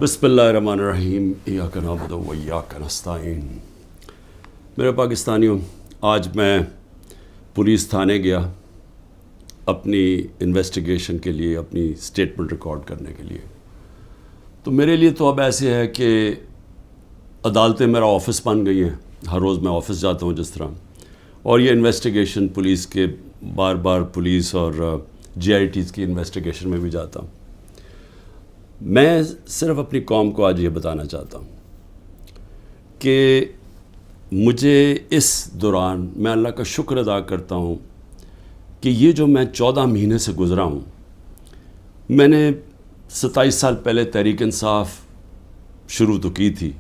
بسم اللہ الرحمن الرحیم ایاک نعبد و ایاک نستعین۔ میرے پاکستانیوں، آج میں پولیس تھانے گیا اپنی انویسٹیگیشن کے لیے، اپنی سٹیٹمنٹ ریکارڈ کرنے کے لیے۔ تو میرے لیے تو اب ایسے ہے کہ عدالتیں میرا آفس بن گئی ہیں، ہر روز میں آفس جاتا ہوں جس طرح، اور یہ انویسٹیگیشن پولیس کے بار بار پولیس اور جی آئی ٹیز کی انویسٹیگیشن میں بھی جاتا ہوں۔ میں صرف اپنی قوم کو آج یہ بتانا چاہتا ہوں کہ مجھے اس دوران میں اللہ کا شکر ادا کرتا ہوں کہ یہ جو میں 14 مہینے سے گزرا ہوں، میں نے 27 سال پہلے تحریک انصاف شروع تو کی تھی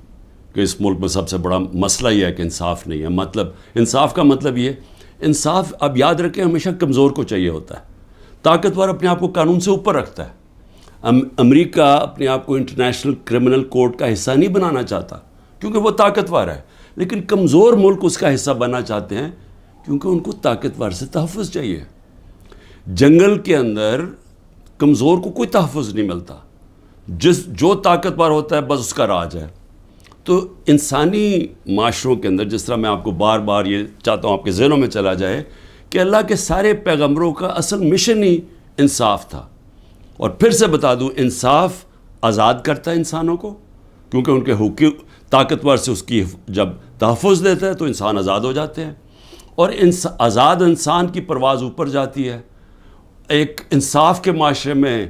کہ اس ملک میں سب سے بڑا مسئلہ یہ ہے کہ انصاف نہیں ہے۔ مطلب انصاف کا مطلب یہ، انصاف اب یاد رکھیں ہمیشہ کمزور کو چاہیے ہوتا ہے، طاقتور اپنے آپ کو قانون سے اوپر رکھتا ہے۔ امریکہ اپنے آپ کو انٹرنیشنل کرمنل کورٹ کا حصہ نہیں بنانا چاہتا کیونکہ وہ طاقتور ہے، لیکن کمزور ملک اس کا حصہ بننا چاہتے ہیں کیونکہ ان کو طاقتور سے تحفظ چاہیے۔ جنگل کے اندر کمزور کو کوئی تحفظ نہیں ملتا، جو طاقتور ہوتا ہے بس اس کا راج ہے۔ تو انسانی معاشروں کے اندر، جس طرح میں آپ کو بار بار یہ چاہتا ہوں آپ کے ذہنوں میں چلا جائے کہ اللہ کے سارے پیغمبروں کا اصل مشن ہی انصاف تھا۔ اور پھر سے بتا دوں، انصاف آزاد کرتا ہے انسانوں کو، کیونکہ ان کے حقوق طاقتور سے اس کی جب تحفظ دیتا ہے تو انسان آزاد ہو جاتے ہیں، اور آزاد انسان کی پرواز اوپر جاتی ہے۔ ایک انصاف کے معاشرے میں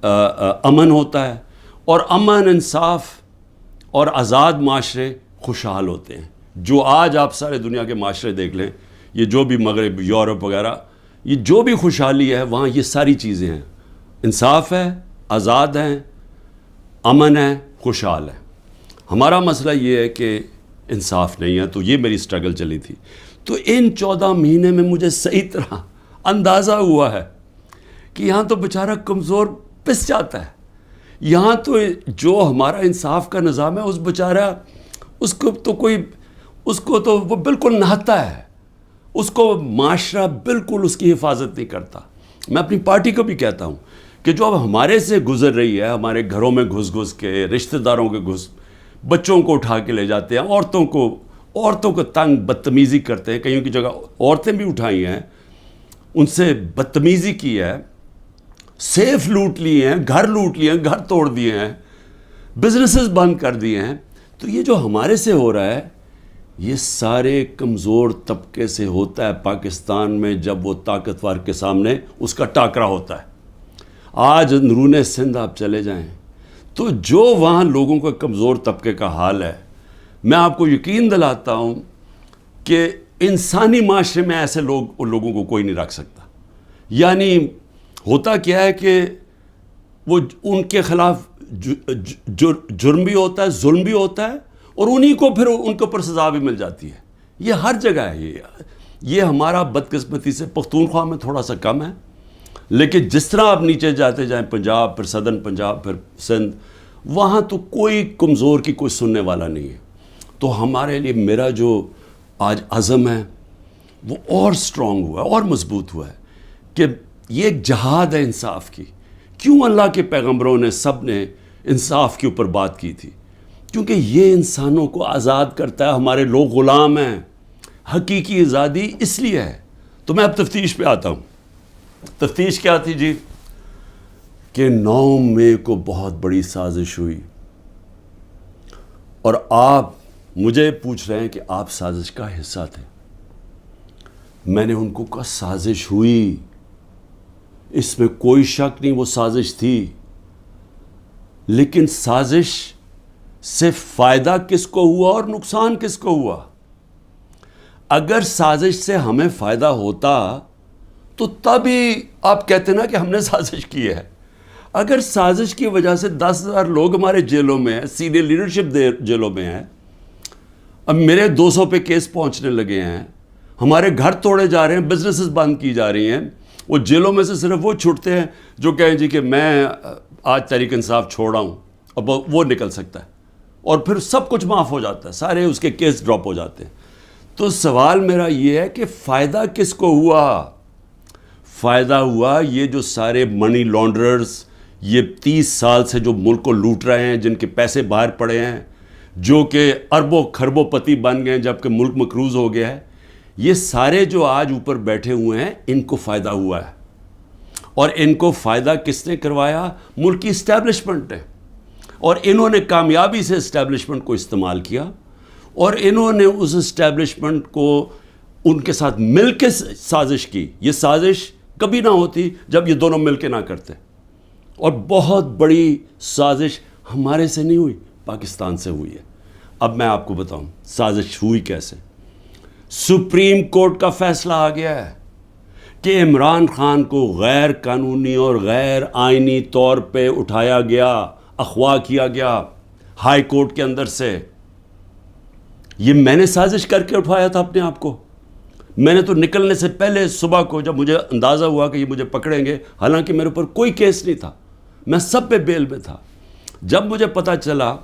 امن ہوتا ہے، اور امن، انصاف اور آزاد معاشرے خوشحال ہوتے ہیں۔ جو آج آپ سارے دنیا کے معاشرے دیکھ لیں، یہ جو بھی مغرب، یورپ وغیرہ، یہ جو بھی خوشحالی ہے وہاں یہ ساری چیزیں ہیں، انصاف ہے، آزاد ہیں، امن ہے، خوشحال ہے۔ ہمارا مسئلہ یہ ہے کہ انصاف نہیں ہے، تو یہ میری سٹرگل چلی تھی۔ تو ان 14 مہینے میں مجھے صحیح طرح اندازہ ہوا ہے کہ یہاں تو بیچارہ کمزور پس جاتا ہے، یہاں تو جو ہمارا انصاف کا نظام ہے اس بیچارہ اس کو تو وہ بالکل نہتا ہے، اس کو معاشرہ بالکل اس کی حفاظت نہیں کرتا۔ میں اپنی پارٹی کو بھی کہتا ہوں کہ جو اب ہمارے سے گزر رہی ہے، ہمارے گھروں میں گھس کے، رشتہ داروں کے بچوں کو اٹھا کے لے جاتے ہیں، عورتوں کو تنگ بدتمیزی کرتے ہیں، کہیں کی جگہ عورتیں بھی اٹھائی ہیں، ان سے بدتمیزی کی ہے، سیف لوٹ لیے ہیں، گھر لوٹ لیے ہیں، گھر توڑ دیے ہیں، بزنسز بند کر دیے ہیں۔ تو یہ جو ہمارے سے ہو رہا ہے یہ سارے کمزور طبقے سے ہوتا ہے پاکستان میں، جب وہ طاقتور کے سامنے اس کا ٹاکرا ہوتا ہے۔ آج اندرون سندھ آپ چلے جائیں تو جو وہاں لوگوں کا کمزور طبقے کا حال ہے، میں آپ کو یقین دلاتا ہوں کہ انسانی معاشرے میں ایسے لوگوں کو کوئی نہیں رکھ سکتا۔ یعنی ہوتا کیا ہے کہ وہ ان کے خلاف جرم بھی ہوتا ہے، ظلم بھی ہوتا ہے، اور انہی کو پھر ان کے اوپر سزا بھی مل جاتی ہے۔ یہ ہر جگہ ہے، یہ ہمارا بدقسمتی سے پختونخوا میں تھوڑا سا کم ہے، لیکن جس طرح آپ نیچے جاتے جائیں، پنجاب، پھر صدرن پنجاب، پھر سندھ، وہاں تو کوئی کمزور کی کوئی سننے والا نہیں ہے۔ تو ہمارے لیے میرا جو آج عزم ہے وہ اور سٹرونگ ہوا ہے، اور مضبوط ہوا ہے کہ یہ ایک جہاد ہے انصاف کی۔ کیوں اللہ کے پیغمبروں نے سب نے انصاف کے اوپر بات کی تھی؟ کیونکہ یہ انسانوں کو آزاد کرتا ہے۔ ہمارے لوگ غلام ہیں، حقیقی آزادی اس لیے ہے۔ تو میں اب تفتیش پہ آتا ہوں۔ تفتیش کیا تھی جی؟ کہ 9 مئی کو بہت بڑی سازش ہوئی، اور آپ مجھے پوچھ رہے ہیں کہ آپ سازش کا حصہ تھے۔ میں نے ان کو کہا سازش ہوئی، اس میں کوئی شک نہیں، وہ سازش تھی، لیکن سازش سے فائدہ کس کو ہوا اور نقصان کس کو ہوا؟ اگر سازش سے ہمیں فائدہ ہوتا تو تبھی آپ کہتے نا کہ ہم نے سازش کی ہے۔ اگر سازش کی وجہ سے 10,000 لوگ ہمارے جیلوں میں ہیں، سینئر لیڈرشپ جیلوں میں ہیں، اب میرے 200 پہ کیس پہنچنے لگے ہیں، ہمارے گھر توڑے جا رہے ہیں، بزنسز بند کی جا رہی ہیں، وہ جیلوں میں سے صرف وہ چھوٹتے ہیں جو کہیں جی کہ میں آج تحریک انصاف چھوڑا ہوں، اب وہ نکل سکتا ہے، اور پھر سب کچھ معاف ہو جاتا ہے، سارے اس کے کیس ڈراپ ہو جاتے ہیں۔ تو سوال میرا یہ ہے کہ فائدہ کس کو ہوا؟ فائدہ ہوا یہ جو سارے منی لانڈررز، یہ 30 سال سے جو ملک کو لوٹ رہے ہیں، جن کے پیسے باہر پڑے ہیں، جو کہ اربوں کھربوں پتی بن گئے ہیں جبکہ ملک مقروض ہو گیا ہے، یہ سارے جو آج اوپر بیٹھے ہوئے ہیں ان کو فائدہ ہوا ہے. اور ان کو فائدہ کس نے کروایا؟ ملک کی اسٹیبلشمنٹ نے. اور انہوں نے کامیابی سے اسٹیبلشمنٹ کو استعمال کیا، اور انہوں نے اس اسٹیبلشمنٹ کو ان کے ساتھ مل کے سازش کی. یہ سازش کبھی نہ ہوتی جب یہ دونوں مل کے نہ کرتے. اور بہت بڑی سازش ہمارے سے نہیں ہوئی، پاکستان سے ہوئی ہے. اب میں آپ کو بتاؤں سازش ہوئی کیسے. سپریم کورٹ کا فیصلہ آ گیا ہے کہ عمران خان کو غیر قانونی اور غیر آئینی طور پہ اٹھایا گیا، اغوا کیا گیا ہائی کورٹ کے اندر سے. یہ میں نے سازش کر کے اٹھایا تھا اپنے آپ کو. میں نے تو نکلنے سے پہلے صبح کو جب مجھے اندازہ ہوا کہ یہ مجھے پکڑیں گے، حالانکہ میرے اوپر کوئی کیس نہیں تھا، میں سب پہ بیل میں تھا، جب مجھے پتہ چلا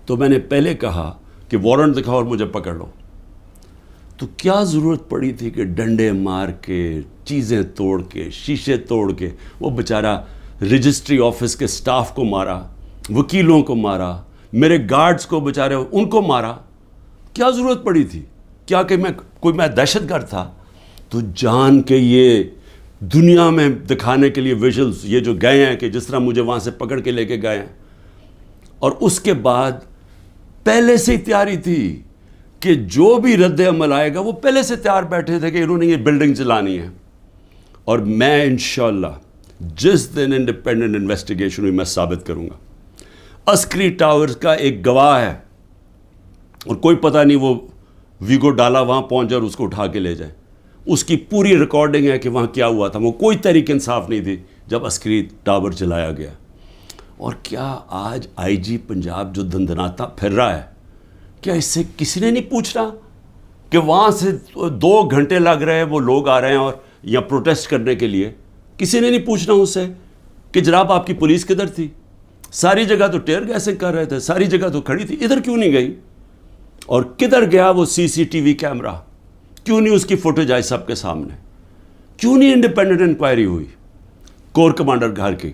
تو میں نے پہلے کہا کہ وارنٹ دکھاؤ اور مجھے پکڑ لو. تو کیا ضرورت پڑی تھی کہ ڈنڈے مار کے، چیزیں توڑ کے، شیشے توڑ کے، وہ بیچارہ رجسٹری آفس کے سٹاف کو مارا، وکیلوں کو مارا، میرے گارڈز کو بیچارے ان کو مارا. کیا ضرورت پڑی تھی؟ کیا کہ میں دہشت گرد تھا؟ تو جان کے یہ دنیا میں دکھانے کے لیے ویژلز یہ جو گئے ہیں کہ جس طرح مجھے وہاں سے پکڑ کے لے کے گئے ہیں. اور اس کے بعد پہلے سے ہی تیاری تھی کہ جو بھی رد عمل آئے گا وہ پہلے سے تیار بیٹھے تھے کہ انہوں نے یہ بلڈنگ چلانی ہے. اور میں انشاءاللہ جس دن انڈیپینڈنٹ انویسٹیگیشن ہوئی میں ثابت کروں گا. عسکری ٹاورز کا ایک گواہ ہے، اور کوئی پتہ نہیں وہ ویگو ڈالا وہاں پہنچ جائے اور اس کو اٹھا کے لے جائے. اس کی پوری ریکارڈنگ ہے کہ وہاں کیا ہوا تھا. وہ کوئی تحریک انصاف نہیں تھی جب عسکری ٹاور چلایا گیا. اور کیا آج آئی جی پنجاب جو دندناتا پھر رہا ہے، کیا اس سے کسی نے نہیں پوچھنا کہ وہاں سے 2 گھنٹے لگ رہے ہیں وہ لوگ آ رہے ہیں اور یا پروٹیسٹ کرنے کے لیے؟ کسی نے نہیں پوچھنا اس سے کہ جناب آپ کی پولیس کدھر تھی؟ ساری جگہ تو ٹیئر گیسنگ کر رہے تھے، ساری جگہ تو کھڑی تھی، ادھر کیوں نہیں گئی؟ اور کدھر گیا وہ سی سی ٹی وی کیمرہ؟ کیوں نہیں اس کی فوٹیج آئی سب کے سامنے؟ کیوں نہیں انڈیپینڈنٹ انکوائری ہوئی؟ کور کمانڈر گھر کی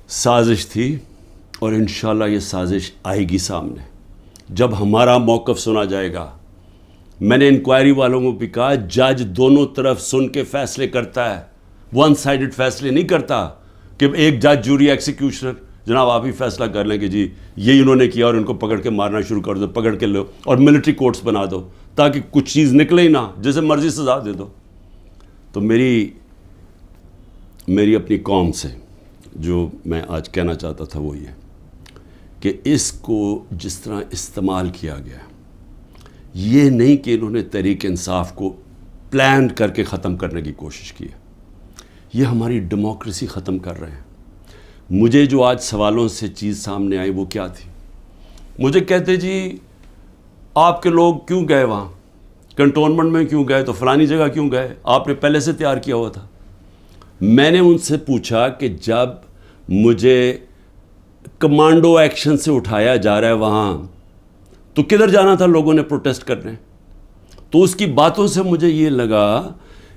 سازش تھی، اور انشاءاللہ یہ سازش آئے گی سامنے جب ہمارا موقف سنا جائے گا. میں نے انکوائری والوں کو بھی کہا جج دونوں طرف سن کے فیصلے کرتا ہے، ون سائیڈڈ فیصلے نہیں کرتا کہ ایک جج جوری ایکسیکیوشنر جناب آپ ہی فیصلہ کر لیں کہ جی یہی انہوں نے کیا اور ان کو پکڑ کے مارنا شروع کر دو، پکڑ کے لو اور ملٹری کورٹس بنا دو تاکہ کچھ چیز نکلے ہی نہ، جیسے مرضی سزا دے دو. تو میری اپنی قوم سے جو میں آج کہنا چاہتا تھا وہ یہ کہ اس کو جس طرح استعمال کیا گیا، یہ نہیں کہ انہوں نے تحریک انصاف کو پلان کر کے ختم کرنے کی کوشش کی ہے، یہ ہماری ڈیموکریسی ختم کر رہے ہیں. مجھے جو آج سوالوں سے چیز سامنے آئی وہ کیا تھی؟ مجھے کہتے جی آپ کے لوگ کیوں گئے وہاں، کنٹونمنٹ میں کیوں گئے، تو فلانی جگہ کیوں گئے، آپ نے پہلے سے تیار کیا ہوا تھا. میں نے ان سے پوچھا کہ جب مجھے کمانڈو ایکشن سے اٹھایا جا رہا ہے وہاں تو کدھر جانا تھا لوگوں نے پروٹیسٹ کرنے؟ تو اس کی باتوں سے مجھے یہ لگا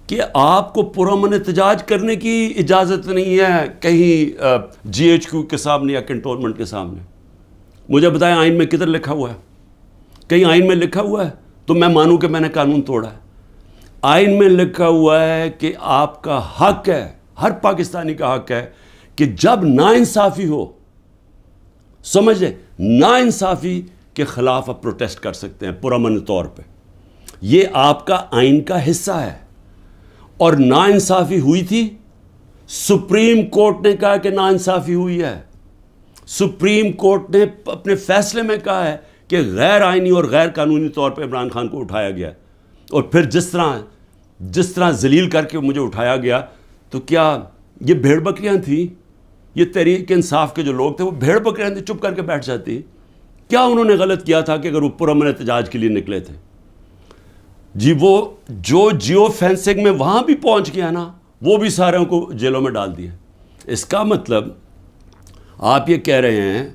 کہ آپ کو پرامن احتجاج کرنے کی اجازت نہیں ہے کہیں جی ایچ کیو کے سامنے یا کنٹونمنٹ کے سامنے. مجھے بتائیں آئین میں کدھر لکھا ہوا ہے؟ کہیں آئین میں لکھا ہوا ہے تو میں مانوں کہ میں نے قانون توڑا ہے. آئین میں لکھا ہوا ہے کہ آپ کا حق ہے، ہر پاکستانی کا حق ہے کہ جب ناانصافی ہو، سمجھ لیں ناانصافی کے خلاف آپ پروٹیسٹ کر سکتے ہیں پرامن طور پہ. یہ آپ کا آئین کا حصہ ہے. اور ناانصافی ہوئی تھی، سپریم کورٹ نے کہا کہ ناانصافی ہوئی ہے. سپریم کورٹ نے اپنے فیصلے میں کہا ہے کہ غیر آئینی اور غیر قانونی طور پہ عمران خان کو اٹھایا گیا. اور پھر جس طرح ذلیل کر کے مجھے اٹھایا گیا، تو کیا یہ بھیڑ بکریاں تھیں؟ یہ تحریک انصاف کے جو لوگ تھے وہ بھیڑ بکریاں تھیں، چپ کر کے بیٹھ جاتی؟ کیا انہوں نے غلط کیا تھا کہ اگر وہ پرامن احتجاج کے لیے نکلے تھے؟ جی وہ جو جیو فینسنگ میں وہاں بھی پہنچ گیا نا، وہ بھی ساروں کو جیلوں میں ڈال دیا. اس کا مطلب آپ یہ کہہ رہے ہیں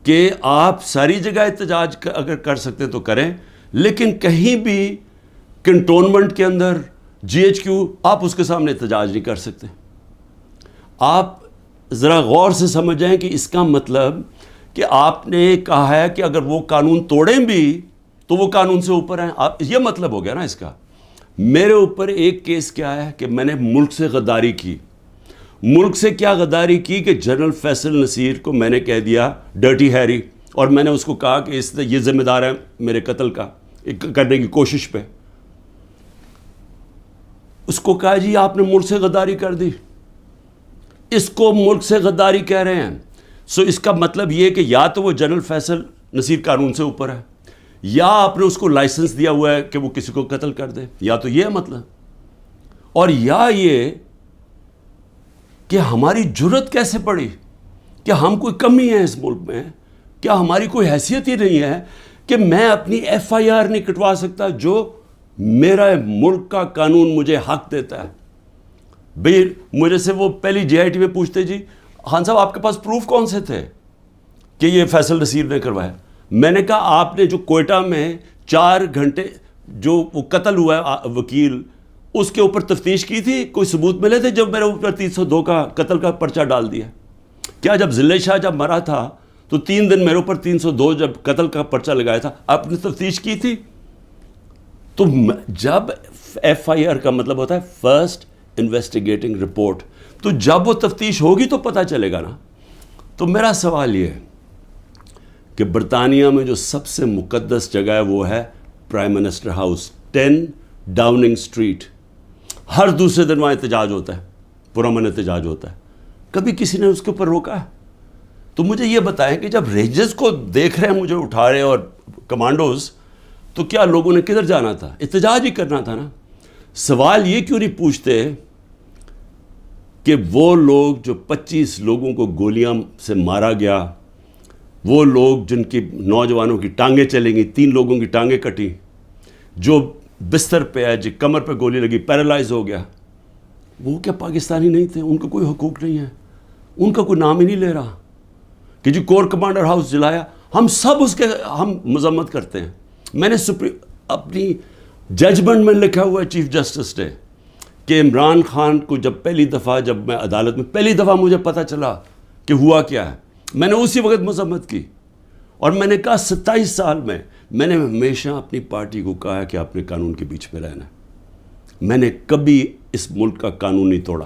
کہ آپ ساری جگہ احتجاج اگر کر سکتے تو کریں، لیکن کہیں بھی کنٹونمنٹ کے اندر جی ایچ کیو آپ اس کے سامنے احتجاج نہیں کر سکتے. آپ ذرا غور سے سمجھیں کہ اس کا مطلب کہ آپ نے کہا ہے کہ اگر وہ قانون توڑیں بھی تو وہ قانون سے اوپر ہیں. یہ مطلب ہو گیا نا اس کا. میرے اوپر ایک کیس کیا ہے کہ میں نے ملک سے غداری کی. ملک سے کیا غداری کی کہ جنرل فیصل نصیر کو میں نے کہہ دیا ڈرٹی ہیری, اور میں نے اس کو کہا کہ یہ ذمہ دار ہے میرے قتل کا کرنے کی کوشش پہ. اس کو کہا جی آپ نے ملک سے غداری کر دی. اس کو ملک سے غداری کہہ رہے ہیں. سو اس کا مطلب یہ کہ یا تو وہ جنرل فیصل نصیر قانون سے اوپر ہے, یا آپ نے اس کو لائسنس دیا ہوا ہے کہ وہ کسی کو قتل کر دے, یا تو یہ ہے مطلب. اور یا یہ کہ ہماری جرت کیسے پڑی, کہ ہم کوئی کمی ہے اس ملک میں, کیا ہماری کوئی حیثیت ہی نہیں ہے کہ میں اپنی ایف آئی آر نہیں کٹوا سکتا جو میرا ملک کا قانون مجھے حق دیتا ہے. بھئی مجھے سے وہ پہلی جے آئی ٹی میں پوچھتے جی خان صاحب آپ کے پاس پروف کون سے تھے کہ یہ فیصل نصیر نے کروایا. میں نے کہا آپ نے جو کوئٹہ میں 4 گھنٹے جو وہ قتل ہوا ہے وکیل, اس کے اوپر تفتیش کی تھی, کوئی ثبوت ملے تھے جب میرے اوپر 302 کا قتل کا پرچہ ڈال دیا؟ کیا جب ذلِ شاہ جب مرا تھا تو 3 دن میرے اوپر 302 جب قتل کا پرچہ لگایا تھا, آپ نے تفتیش کی تھی؟ تو جب ایف آئی آر کا مطلب ہوتا ہے فرسٹ انویسٹیگیٹنگ رپورٹ, تو جب وہ تفتیش ہوگی تو پتہ چلے گا نا. تو میرا سوال یہ ہے کہ برطانیہ میں جو سب سے مقدس جگہ ہے وہ ہے prime minister house, 10 Downing Street. ہر دوسرے دن وہاں احتجاج ہوتا ہے, پرامن احتجاج ہوتا ہے. کبھی کسی نے اس کے اوپر روکا ہے؟ تو مجھے یہ بتائیں کہ جب رینجرز کو دیکھ رہے ہیں مجھے اٹھا رہے اور کمانڈوز, تو کیا لوگوں نے کدھر جانا تھا؟ احتجاج ہی کرنا تھا نا. سوال یہ کیوں نہیں پوچھتے کہ وہ لوگ جو 25 لوگوں کو گولیاں سے مارا گیا, وہ لوگ جن کی نوجوانوں کی ٹانگیں چلیں گی, 3 لوگوں کی ٹانگیں کٹی, جو بستر پہ ہے, جو کمر پہ گولی لگی پیرالائز ہو گیا, وہ کیا پاکستانی نہیں تھے؟ ان کا کوئی حقوق نہیں ہے, ان کا کوئی نام ہی نہیں لے رہا کہ جی کور کمانڈر ہاؤس جلایا. ہم سب اس کے ہم مذمت کرتے ہیں. میں نے اپنی ججمنٹ میں لکھا ہوا ہے چیف جسٹس نے کہ عمران خان کو جب پہلی دفعہ جب میں عدالت میں پہلی دفعہ مجھے پتہ چلا کہ ہوا کیا ہے, میں نے اسی وقت مذمت کی. اور میں نے کہا 27 سال میں نے ہمیشہ اپنی پارٹی کو کہا ہے کہ آپ نے قانون کے بیچ میں رہنا ہے. میں نے کبھی اس ملک کا قانون نہیں توڑا.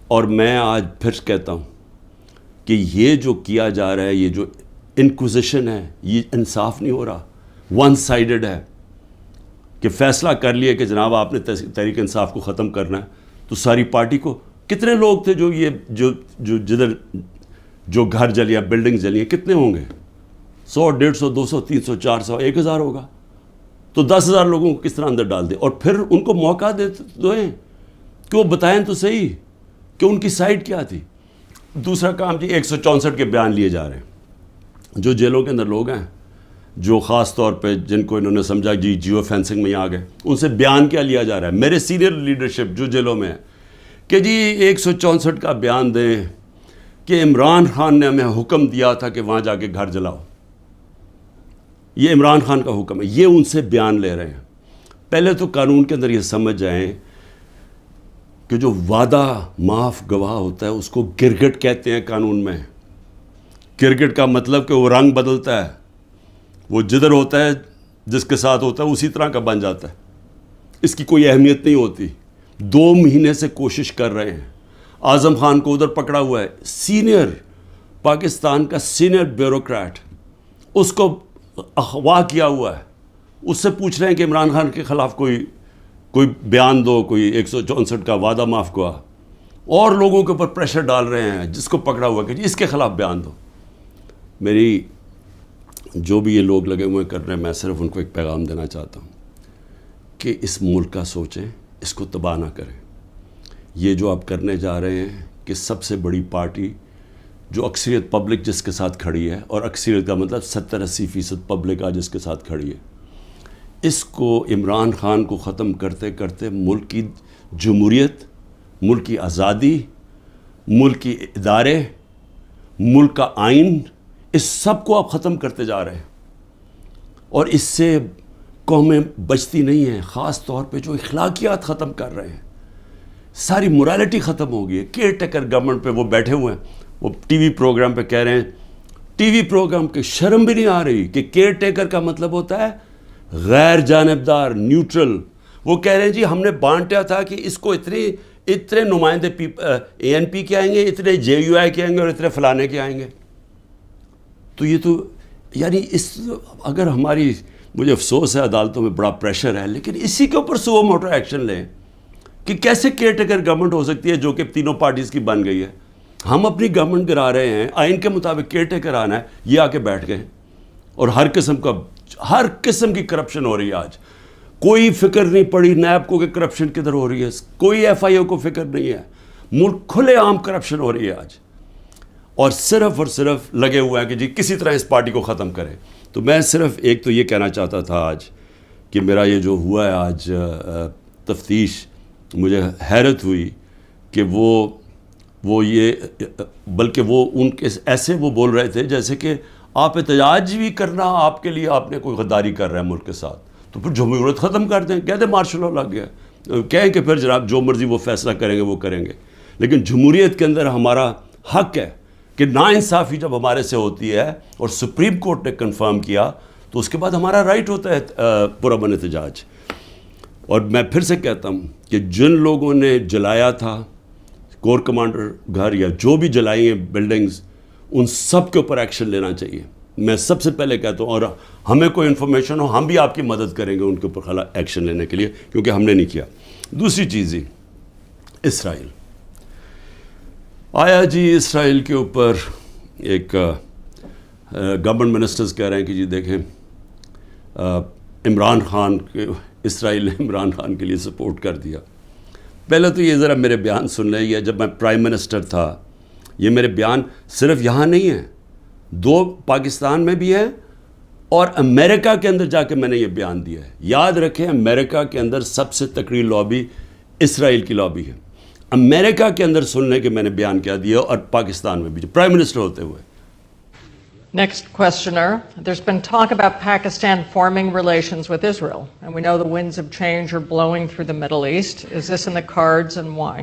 اور میں آج پھر کہتا ہوں کہ یہ جو کیا جا رہا ہے, یہ جو انکوزیشن ہے, یہ انصاف نہیں ہو رہا, ون سائیڈڈ ہے. کہ فیصلہ کر لیا کہ جناب آپ نے تحریک انصاف کو ختم کرنا ہے, تو ساری پارٹی کو کتنے لوگ تھے جو یہ جو جدھر جو گھر جلیا, بلڈنگ جلی ہیں, کتنے ہوں گے؟ 100 150 200 300 400 1000 ہوگا. تو 10,000 لوگوں کو کس طرح اندر ڈال دے, اور پھر ان کو موقع دیں کہ وہ بتائیں تو صحیح کہ ان کی سائڈ کیا تھی. دوسرا کام جی 164 کے بیان لیے جا رہے ہیں. جو جیلوں کے اندر لوگ ہیں جو خاص طور پہ جن کو انہوں نے سمجھا جی جیو فینسنگ میں آ گئے, ان سے بیان کیا لیا جا رہا ہے؟ میرے سینئر لیڈرشپ جو جیلوں میں ہے کہ جی 164 کا بیان دیں کہ عمران خان نے ہمیں حکم دیا تھا کہ وہاں جا کے گھر جلاؤ. یہ عمران خان کا حکم ہے, یہ ان سے بیان لے رہے ہیں. پہلے تو قانون کے اندر یہ سمجھ جائیں کہ جو وعدہ معاف گواہ ہوتا ہے اس کو گرگٹ کہتے ہیں قانون میں. گرگٹ کا مطلب کہ وہ رنگ بدلتا ہے, وہ جدھر ہوتا ہے جس کے ساتھ ہوتا ہے اسی طرح کا بن جاتا ہے, اس کی کوئی اہمیت نہیں ہوتی. 2 مہینے سے کوشش کر رہے ہیں. اعظم خان کو ادھر پکڑا ہوا ہے, سینئر پاکستان کا سینئر بیوروکریٹ, اس کو اغوا کیا ہوا ہے. اس سے پوچھ رہے ہیں کہ عمران خان کے خلاف کوئی بیان دو, کوئی 164 کا وعدہ معاف گواہ, اور لوگوں کے اوپر پریشر ڈال رہے ہیں جس کو پکڑا ہوا کہ جی اس کے خلاف بیان دو. میری جو بھی یہ لوگ لگے ہوئے کر رہے ہیں, میں صرف ان کو ایک پیغام دینا چاہتا ہوں کہ اس ملک کا سوچیں, اس کو تباہ نہ کریں. یہ جو آپ کرنے جا رہے ہیں کہ سب سے بڑی پارٹی جو اکثریت پبلک جس کے ساتھ کھڑی ہے, اور اکثریت کا مطلب 70-80% پبلک آج جس کے ساتھ کھڑی ہے, اس کو عمران خان کو ختم کرتے کرتے ملک کی جمہوریت, ملک کی آزادی, ملک کی ادارے, ملک کا آئین, اس سب کو آپ ختم کرتے جا رہے ہیں. اور اس سے قومیں بچتی نہیں ہیں, خاص طور پہ جو اخلاقیات ختم کر رہے ہیں. ساری morality ختم ہو گئی ہے. کیئر ٹیکر گورنمنٹ پہ وہ بیٹھے ہوئے ہیں, وہ ٹی وی پروگرام پہ کہہ رہے ہیں, ٹی وی پروگرام کی شرم بھی نہیں آ رہی کہ کیئر ٹیکر کا مطلب ہوتا ہے غیر جانبدار, نیوٹرل. وہ کہہ رہے ہیں جی ہم نے بانٹا تھا کہ اس کو اتنے نمائندے اے این پی کے آئیں گے, اتنے جے یو آئی کے آئیں گے اور اتنے فلانے کے آئیں گے. تو یہ تو یعنی اگر ہماری, مجھے افسوس ہے عدالتوں میں بڑا پریشر ہے, لیکن اسی کے اوپر سو موٹر ایکشن لیں کہ کیسے کیئر ٹیکر گورنمنٹ ہو سکتی ہے جو کہ تینوں پارٹیز کی بن گئی ہے. ہم اپنی گورنمنٹ گرا رہے ہیں, آئین کے مطابق کیئر ٹیکر آنا ہے, یہ آ کے بیٹھ گئے اور ہر قسم کی کرپشن ہو رہی ہے. آج کوئی فکر نہیں پڑی نیب کو کہ کرپشن کدھر ہو رہی ہے, کوئی ایف آئی او کو فکر نہیں ہے. ملک کھلے عام کرپشن ہو رہی ہے آج, اور صرف لگے ہوئے ہیں کہ جی کسی طرح اس پارٹی کو ختم کریں. تو میں صرف ایک تو یہ کہنا چاہتا تھا آج کہ میرا یہ جو ہوا ہے آج تفتیش, مجھے حیرت ہوئی کہ وہ یہ, بلکہ وہ ان کے ایسے وہ بول رہے تھے جیسے کہ آپ احتجاج بھی کرنا آپ کے لیے آپ نے کوئی غداری کر رہا ہے ملک کے ساتھ, تو پھر جمہوریت ختم کر دیں, کہہ دیں مارشل لا لگ گیا, کہیں کہ پھر جناب جو مرضی وہ فیصلہ کریں گے وہ کریں گے. لیکن جمہوریت کے اندر ہمارا حق ہے کہ ناانصافی جب ہمارے سے ہوتی ہے اور سپریم کورٹ نے کنفرم کیا تو اس کے بعد ہمارا رائٹ ہوتا ہے پرامن احتجاج. اور میں پھر سے کہتا ہوں کہ جن لوگوں نے جلایا تھا کور کمانڈر گھر یا جو بھی جلائی ہیں بلڈنگز, ان سب کے اوپر ایکشن لینا چاہیے. میں سب سے پہلے کہتا ہوں, اور ہمیں کوئی انفارمیشن ہو ہم بھی آپ کی مدد کریں گے ان کے اوپر ایکشن لینے کے لیے, کیونکہ ہم نے نہیں کیا. دوسری چیز ہی اسرائیل آیا جی, اسرائیل کے اوپر ایک گورنمنٹ منسٹرز کہہ رہے ہیں کہ جی دیکھیں عمران خان کے, اسرائیل نے عمران خان کے لیے سپورٹ کر دیا. پہلے تو یہ ذرا میرے بیان سن لیں, یہ جب میں پرائم منسٹر تھا, یہ میرے بیان صرف یہاں نہیں ہیں, 2 پاکستان میں بھی ہیں اور امریکہ کے اندر جا کے میں نے یہ بیان دیا ہے. یاد رکھیں امریکہ کے اندر سب سے تکڑی لابی اسرائیل کی لابی ہے. امریکہ کے اندر سننے کے میں نے بیان کیا دیا, اور پاکستان میں بھی پرائم منسٹر ہوتے ہوئے. Next questioner. There's been talk about Pakistan forming relations with Israel, and we know the winds of change are blowing through the Middle East. Is this in the cards, and why?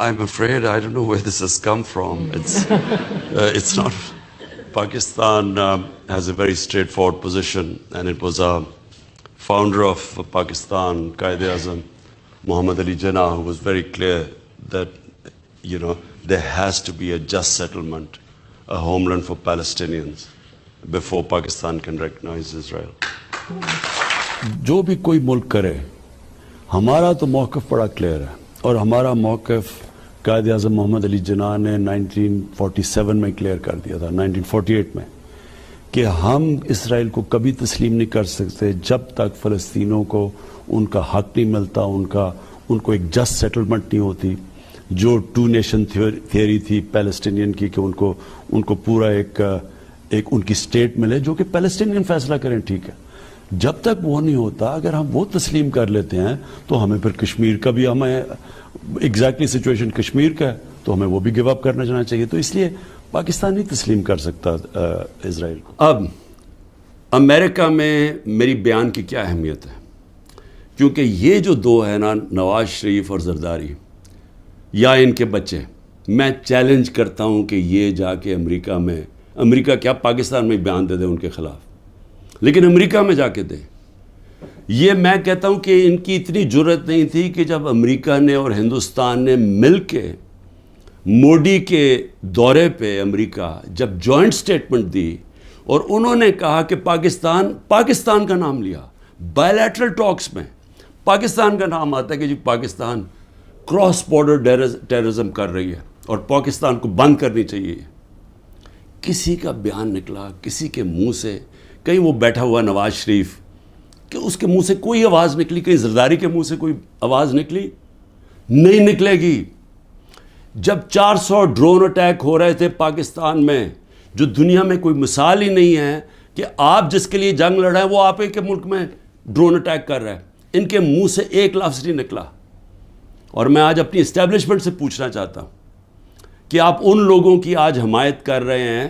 I'm afraid I don't know where this has come from. It's not. Pakistan has a very straightforward position, and it was a founder of Pakistan, Quaid-e-Azam, Muhammad Ali Jinnah, who was very clear that, there has to be a just settlement, a homeland for Palestinians before Pakistan can recognize Israel. جو بھی کوئی ملک کرے, ہمارا تو موقف بڑا clear ہے, اور ہمارا موقف قائد اعظم محمد علی جناح نے 1947 میں کلیئر کر دیا تھا, 1948 میں, کہ ہم اسرائیل کو کبھی تسلیم نہیں کر سکتے جب تک فلسطینوں کو ان کا حق نہیں ملتا, ان کو ایک جسٹ سیٹلمنٹ نہیں ہوتی. جو 2 نیشن تھیوری تھی پیلسٹینین کی کہ ان کو پورا ایک ان کی اسٹیٹ ملے جو کہ پیلسٹینین فیصلہ کریں, ٹھیک ہے. جب تک وہ نہیں ہوتا, اگر ہم وہ تسلیم کر لیتے ہیں تو ہمیں پھر کشمیر کا بھی, ہمیں ایگزیکٹلی سچویشن کشمیر کا ہے تو ہمیں وہ بھی گیو اپ کرنا چاہنا چاہیے. تو اس لیے پاکستان نہیں تسلیم کر سکتا اسرائیل کو. اب امریکہ میں میری بیان کی کیا اہمیت ہے, کیونکہ یہ جو 2 ہیں نا, نواز شریف اور زرداری یا ان کے بچے, میں چیلنج کرتا ہوں کہ یہ جا کے امریکہ کیا پاکستان میں بیان دے دیں ان کے خلاف, لیکن امریکہ میں جا کے دیں. یہ میں کہتا ہوں کہ ان کی اتنی جرت نہیں تھی کہ جب امریکہ نے اور ہندوستان نے مل کے موڈی کے دورے پہ امریکہ جب جوائنٹ سٹیٹمنٹ دی اور انہوں نے کہا کہ پاکستان کا نام لیا, بائیلیٹرل ٹاکس میں پاکستان کا نام آتا ہے کہ جی پاکستان کراس بارڈر ٹیررزم کر رہی ہے اور پاکستان کو بند کرنی چاہیے. کسی کا بیان نکلا کسی کے منہ سے, کہیں وہ بیٹھا ہوا نواز شریف کہ اس کے منہ سے کوئی آواز نکلی, کہیں زرداری کے منہ سے کوئی آواز نکلی؟ نہیں نکلے گی. جب 400 ڈرون اٹیک ہو رہے تھے پاکستان میں, جو دنیا میں کوئی مثال ہی نہیں ہے کہ آپ جس کے لیے جنگ لڑ رہے ہیں وہ آپ کے ملک میں ڈرون اٹیک کر رہے ہیں, ان کے منہ سے ایک لفظ نہیں نکلا. اور میں آج اپنی اسٹیبلشمنٹ سے پوچھنا چاہتا ہوں کہ آپ ان لوگوں کی آج حمایت کر رہے ہیں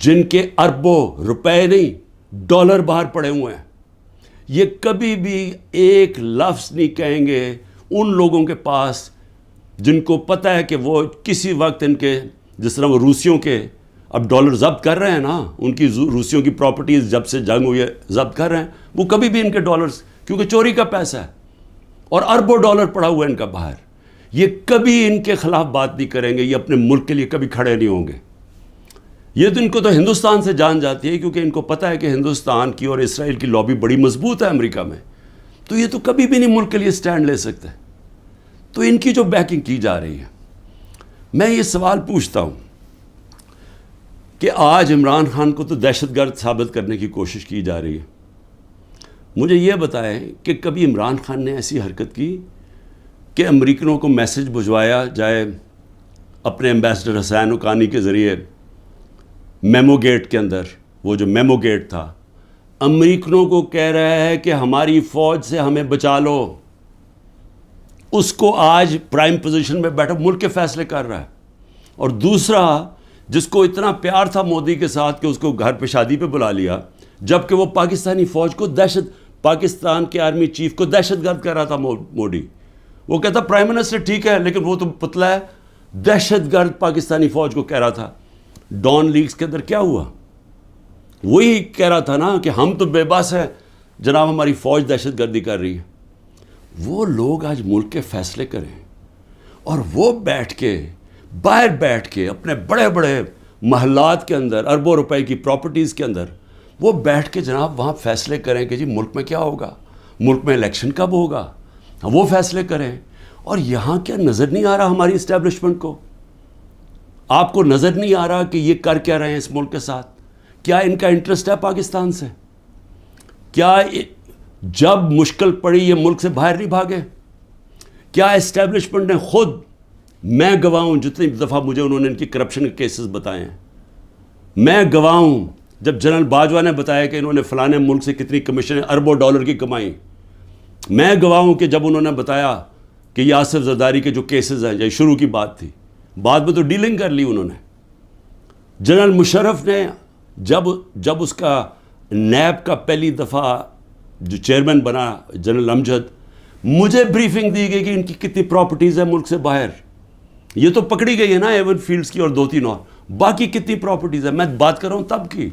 جن کے اربوں روپے نہیں ڈالر باہر پڑے ہوئے ہیں. یہ کبھی بھی ایک لفظ نہیں کہیں گے ان لوگوں کے پاس جن کو پتہ ہے کہ وہ کسی وقت ان کے، جس طرح وہ روسیوں کے اب ڈالر ضبط کر رہے ہیں نا، ان کی روسیوں کی پراپرٹیز جب سے جنگ ہوئی ہے ضبط کر رہے ہیں، وہ کبھی بھی ان کے ڈالرز، کیونکہ چوری کا پیسہ ہے اور اربوں ڈالر پڑا ہوا ہے ان کا باہر، یہ کبھی ان کے خلاف بات نہیں کریں گے، یہ اپنے ملک کے لیے کبھی کھڑے نہیں ہوں گے. یہ تو ان کو تو ہندوستان سے جان جاتی ہے، کیونکہ ان کو پتہ ہے کہ ہندوستان کی اور اسرائیل کی لابی بڑی مضبوط ہے امریکہ میں، تو یہ تو کبھی بھی نہیں ملک کے لیے سٹینڈ لے سکتے. تو ان کی جو بیکنگ کی جا رہی ہے، میں یہ سوال پوچھتا ہوں کہ آج عمران خان کو تو دہشت گرد ثابت کرنے کی کوشش کی جا رہی ہے. مجھے یہ بتائیں کہ کبھی عمران خان نے ایسی حرکت کی کہ امریکنوں کو میسج بھجوایا جائے اپنے ایمبیسڈر حسین حقانی کے ذریعے میمو گیٹ کے اندر، وہ جو میمو گیٹ تھا، امریکنوں کو کہہ رہا ہے کہ ہماری فوج سے ہمیں بچا لو، اس کو آج پرائم پوزیشن میں بیٹھا ملک کے فیصلے کر رہا ہے. اور دوسرا، جس کو اتنا پیار تھا مودی کے ساتھ کہ اس کو گھر پہ شادی پہ بلا لیا، جبکہ وہ پاکستانی فوج کو پاکستان کے آرمی چیف کو دہشت گرد کر رہا تھا مودی. وہ کہتا پرائم منسٹر ٹھیک ہے لیکن وہ تو پتلا ہے، دہشت گرد پاکستانی فوج کو کہہ رہا تھا. ڈان لیکس کے اندر کیا ہوا؟ وہی کہہ رہا تھا نا کہ ہم تو بے بس ہیں جناب، ہماری فوج دہشت گردی کر رہی ہے. وہ لوگ آج ملک کے فیصلے کریں اور وہ بیٹھ کے باہر بیٹھ کے اپنے بڑے بڑے محلات کے اندر، اربوں روپے کی پراپرٹیز کے اندر وہ بیٹھ کے جناب وہاں فیصلے کریں کہ جی ملک میں کیا ہوگا، ملک میں الیکشن کب ہوگا، وہ فیصلے کریں. اور یہاں کیا نظر نہیں آ رہا ہماری اسٹیبلشمنٹ کو؟ آپ کو نظر نہیں آ رہا کہ یہ کر کیا رہے ہیں اس ملک کے ساتھ؟ کیا ان کا انٹرسٹ ہے پاکستان سے؟ کیا جب مشکل پڑی یہ ملک سے باہر نہیں بھاگے؟ کیا اسٹیبلشمنٹ نے خود، میں گواہ ہوں جتنی دفعہ مجھے انہوں نے ان کی کرپشن کے کیسز بتائے ہیں، میں گواہ ہوں جب جنرل باجوہ نے بتایا کہ انہوں نے فلانے ملک سے کتنی کمیشن اربوں ڈالر کی کمائی، میں گواہ ہوں کہ جب انہوں نے بتایا کہ یہ آصف زرداری کے جو کیسز ہیں، یہ شروع کی بات تھی، بعد میں تو ڈیلنگ کر لی انہوں نے. جنرل مشرف نے جب اس کا نیب کا پہلی دفعہ جو چیئرمین بنا جنرل امجد، مجھے بریفنگ دی گئی کہ ان کی کتنی پراپرٹیز ہیں ملک سے باہر. یہ تو پکڑی گئی ہے نا ایون فیلڈز کی اور 2-3 اور، باقی کتنی پراپرٹیز ہیں؟ میں بات کر رہا ہوں تب کی،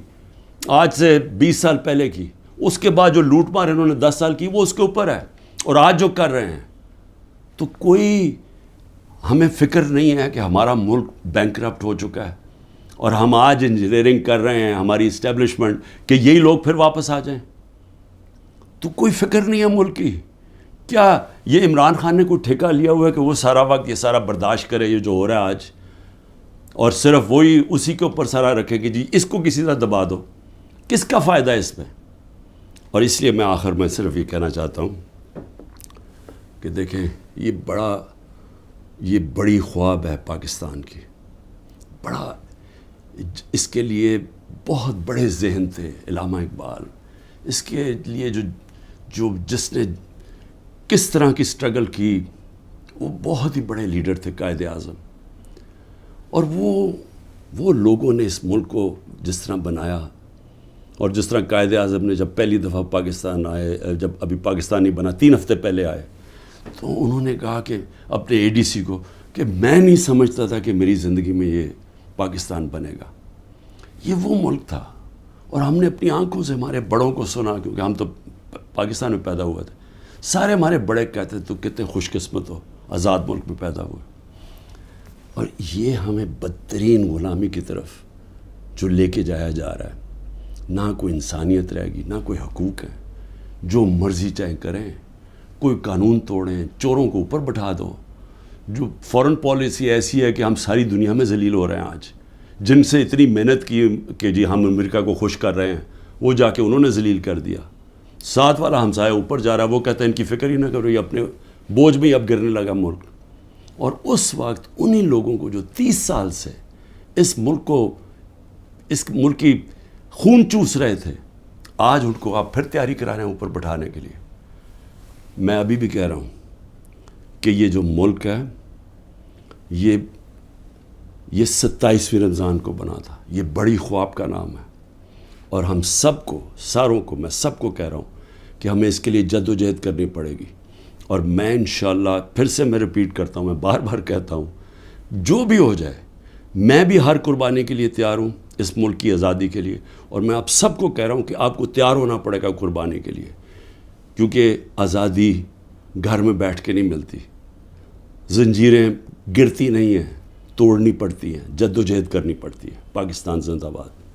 آج سے 20 سال پہلے کی. اس کے بعد جو لوٹ مار انہوں نے 10 سال کی وہ اس کے اوپر ہے، اور آج جو کر رہے ہیں. تو کوئی ہمیں فکر نہیں ہے کہ ہمارا ملک بینکرپٹ ہو چکا ہے اور ہم آج انجینئرنگ کر رہے ہیں ہماری اسٹیبلشمنٹ کہ یہی لوگ پھر واپس آ جائیں؟ تو کوئی فکر نہیں ہے ملک کی. کیا یہ عمران خان نے کوئی ٹھیکہ لیا ہوا ہے کہ وہ سارا وقت یہ سارا برداشت کرے یہ جو ہو رہا ہے آج، اور صرف وہی اسی کے اوپر سارا رکھے کہ جی اس کو کسی طرح دبا دو؟ کس کا فائدہ ہے اس میں؟ اور اس لیے میں آخر میں صرف یہ کہنا چاہتا ہوں کہ دیکھیں یہ بڑی خواب ہے پاکستان کی، بڑا، اس کے لیے بہت بڑے ذہن تھے علامہ اقبال، اس کے لیے جس نے کس طرح کی سٹرگل کی، وہ بہت ہی بڑے لیڈر تھے، قائد اعظم. اور وہ لوگوں نے اس ملک کو جس طرح بنایا، اور جس طرح قائد اعظم نے جب پہلی دفعہ پاکستان آئے، جب ابھی پاکستانی بنا 3 ہفتے پہلے آئے، تو انہوں نے کہا کہ اپنے اے ڈی سی کو کہ میں نہیں سمجھتا تھا کہ میری زندگی میں یہ پاکستان بنے گا. یہ وہ ملک تھا، اور ہم نے اپنی آنکھوں سے ہمارے بڑوں کو سنا، کیونکہ ہم تو پاکستان میں پیدا ہوئے تھے. سارے ہمارے بڑے کہتے تو کتنے خوش قسمت ہو، آزاد ملک میں پیدا ہوئے. اور یہ ہمیں بدترین غلامی کی طرف جو لے کے جایا جا رہا ہے، نہ کوئی انسانیت رہے گی، نہ کوئی حقوق ہے، جو مرضی چاہے کریں، کوئی قانون توڑیں، چوروں کو اوپر بٹھا دو. جو فورن پالیسی ایسی ہے کہ ہم ساری دنیا میں ذلیل ہو رہے ہیں آج، جن سے اتنی محنت کی کہ جی ہم امریکہ کو خوش کر رہے ہیں، وہ جا کے انہوں نے ذلیل کر دیا. ساتھ والا ہمسایہ اوپر جا رہا ہے، وہ کہتا ہے ان کی فکر ہی نہ کرو، یہ اپنے بوجھ میں ہی اب گرنے لگا ملک. اور اس وقت انہی لوگوں کو جو 30 سال سے اس ملک کی خون چوس رہے تھے، آج ان کو آپ پھر تیاری کرا رہے ہیں اوپر بٹھانے کے لیے. میں ابھی بھی کہہ رہا ہوں کہ یہ جو ملک ہے، یہ 27ویں رمضان کو بنا تھا. یہ بڑی خواب کا نام ہے، اور ہم سب کو، ساروں کو، میں سب کو کہہ رہا ہوں کہ ہمیں اس کے لیے جد و جہد کرنی پڑے گی. اور میں انشاءاللہ پھر سے میں ریپیٹ کرتا ہوں، میں بار بار کہتا ہوں، جو بھی ہو جائے میں بھی ہر قربانی کے لیے تیار ہوں اس ملک کی آزادی کے لیے، اور میں آپ سب کو کہہ رہا ہوں کہ آپ کو تیار ہونا پڑے گا قربانی کے لیے، کیونکہ آزادی گھر میں بیٹھ کے نہیں ملتی، زنجیریں گرتی نہیں ہیں، توڑنی پڑتی ہیں، جد و جہد کرنی پڑتی ہے۔ پاکستان زندہ باد۔